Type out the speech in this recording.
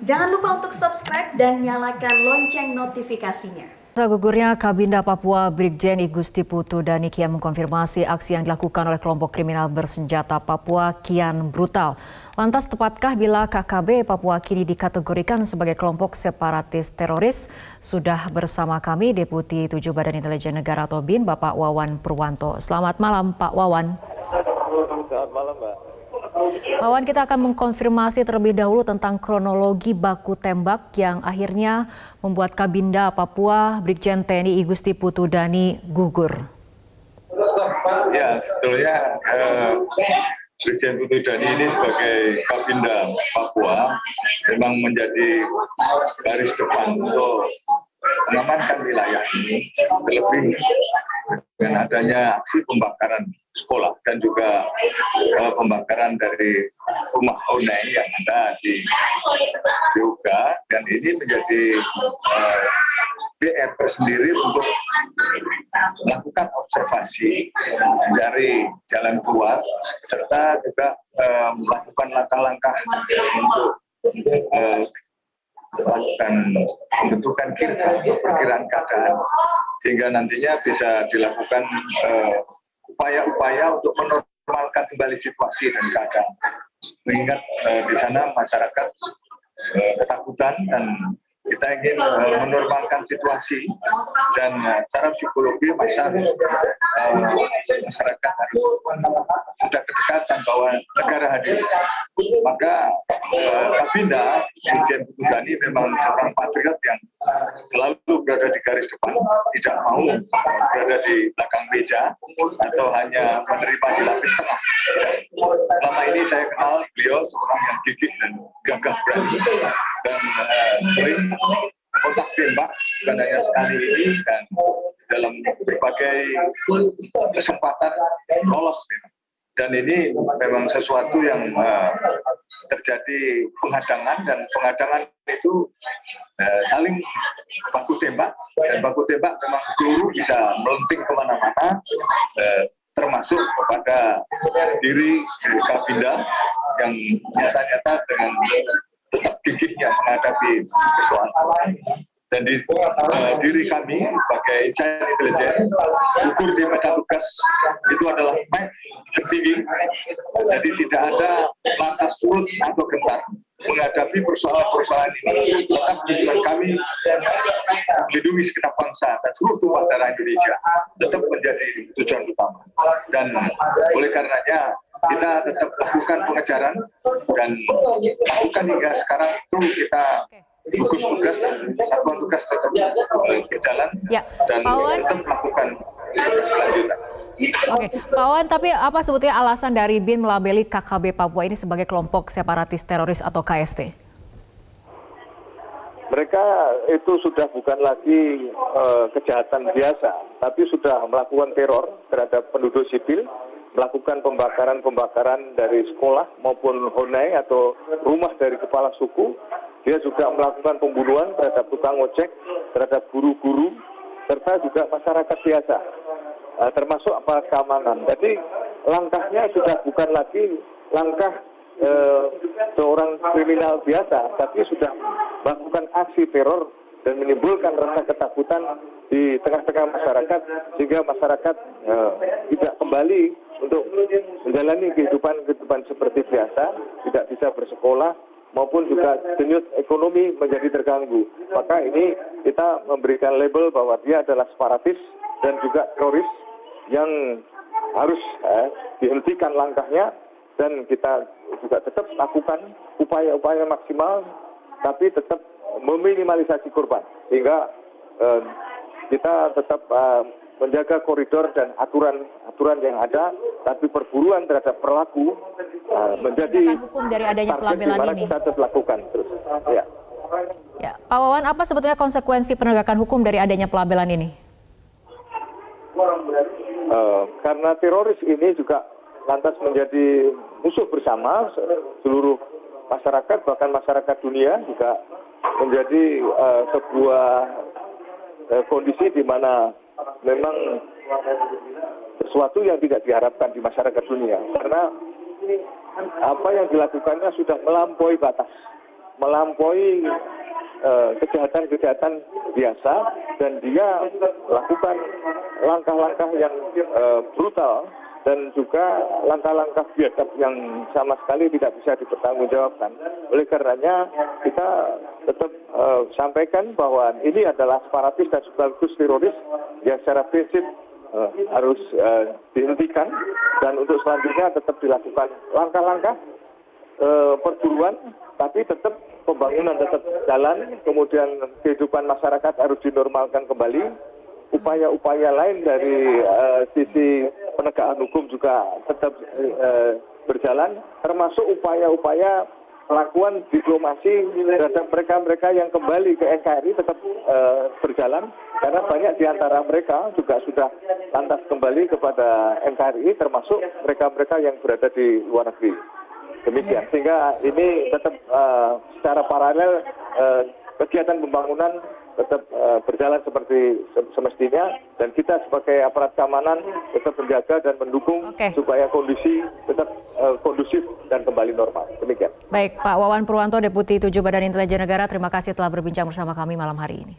Jangan lupa untuk subscribe dan nyalakan lonceng notifikasinya. Gugurnya Kabinda Papua Brigjen I Gusti Putu Dani kian mengkonfirmasi aksi yang dilakukan oleh kelompok kriminal bersenjata Papua kian brutal. Lantas tepatkah bila KKB Papua kini dikategorikan sebagai kelompok separatis teroris? Sudah bersama kami Deputi 7 Badan Intelijen Negara atau BIN Bapak Wawan Purwanto. Selamat malam Pak Wawan. Selamat malam Mbak. Pak Wawan, kita akan mengkonfirmasi terlebih dahulu tentang kronologi baku tembak yang akhirnya membuat Kabinda Papua Brigjen TNI I Gusti Putu Dani gugur. Ya, sebetulnya Brigjen Putu Dani ini sebagai Kabinda Papua memang menjadi garis depan untuk mengamankan wilayah ini, terlebih dengan adanya aksi pembakaran sekolah dan juga pembakaran dari rumah Honai yang ada di Yoga, dan ini menjadi PR tersendiri untuk melakukan observasi, mencari jalan keluar, serta juga melakukan langkah-langkah untuk melakukan pembentukan perkiraan keadaan, sehingga nantinya bisa dilakukan upaya-upaya untuk menormalkan kembali situasi dan keadaan. Mengingat di sana masyarakat ketakutan dan kita ingin menormalkan situasi, dan secara psikologi masyarakat harus sudah kedekatan bahwa negara hadir. Maka Kabinda Brigjen Putu Dani memang seorang patriot yang selalu berada di garis depan, tidak mau berada di belakang meja atau hanya menerima di lapis tengah. Selama ini saya kenal beliau seorang yang gigih dan gagah berani, dan sering kontak tembak bukan hanya sekali ini, dan dalam berbagai kesempatan lolos. Dan ini memang sesuatu yang terjadi penghadangan, dan penghadangan itu saling baku tembak, dan baku tembak memang peluru bisa melenting kemana-mana, termasuk kepada diri Kabinda yang nyata-nyata dengan tetap gigihnya menghadapi persoalan. Dan di diri kami sebagai insan intelijen, ukur di medan tugas itu adalah MAC tertinggi. Jadi tidak ada lantas surut atau gentar menghadapi persoalan-persoalan ini. Tetap tujuan kami melindungi segenap bangsa dan seluruh tumpah darah Indonesia tetap menjadi tujuan utama. Dan oleh karenanya kita tetap lakukan pengejaran, dan lakukan hingga sekarang itu kita gugus tugas dan satuan tugas tetap berjalan, dan tetap melakukan tugas selanjutnya. Oke, Pak Wawan, tapi apa sebetulnya alasan dari BIN melabeli KKB Papua ini sebagai kelompok separatis teroris atau KST? Mereka itu sudah bukan lagi kejahatan biasa, tapi sudah melakukan teror terhadap penduduk sipil, melakukan pembakaran dari sekolah maupun honai atau rumah dari kepala suku. Dia juga melakukan pembunuhan terhadap tukang ojek, terhadap guru-guru, serta juga masyarakat biasa, termasuk aparat keamanan. Jadi langkahnya sudah bukan lagi langkah seorang kriminal biasa, tapi sudah melakukan aksi teror dan menimbulkan rasa ketakutan di tengah-tengah masyarakat, sehingga masyarakat tidak kembali untuk menjalani kehidupan seperti biasa, tidak bisa bersekolah, maupun juga denyut ekonomi menjadi terganggu. Maka ini kita memberikan label bahwa dia adalah separatis dan juga teroris yang harus dihentikan langkahnya, dan kita juga tetap lakukan upaya-upaya maksimal, tapi tetap meminimalisasi korban, sehingga kita tetap menjaga koridor dan aturan yang ada, tapi perburuan terhadap pelaku menjadi hukum dari adanya pelabelan ini. Kita tetap lakukan terus. Ya. Ya, Pak Wawan, apa sebetulnya konsekuensi penegakan hukum dari adanya pelabelan ini? Karena teroris ini juga lantas menjadi musuh bersama seluruh masyarakat, bahkan masyarakat dunia juga menjadi sebuah kondisi di mana memang sesuatu yang tidak diharapkan di masyarakat dunia, karena apa yang dilakukannya sudah melampaui batas. melampaui kejahatan-kejahatan biasa dan dia melakukan langkah-langkah yang brutal dan juga langkah-langkah biadab yang sama sekali tidak bisa dipertanggungjawabkan. Oleh karenanya kita tetap sampaikan bahwa ini adalah separatis dan sekaligus teroris yang secara prinsip harus dihentikan dan untuk selanjutnya tetap dilakukan langkah-langkah perburuan, tapi tetap pembangunan tetap jalan, kemudian kehidupan masyarakat harus dinormalkan kembali. Upaya-upaya lain dari sisi penegakan hukum juga tetap berjalan, termasuk upaya-upaya melakukan diplomasi terhadap mereka-mereka yang kembali ke NKRI tetap berjalan, karena banyak di antara mereka juga sudah lantas kembali kepada NKRI, termasuk mereka-mereka yang berada di luar negeri. Demikian, sehingga ini tetap secara paralel kegiatan pembangunan tetap berjalan seperti semestinya, dan kita sebagai aparat keamanan tetap menjaga dan mendukung supaya kondisi tetap kondusif dan kembali normal. Demikian. Baik, Pak Wawan Purwanto, Deputi 7 Badan Intelijen Negara, terima kasih telah berbincang bersama kami malam hari ini.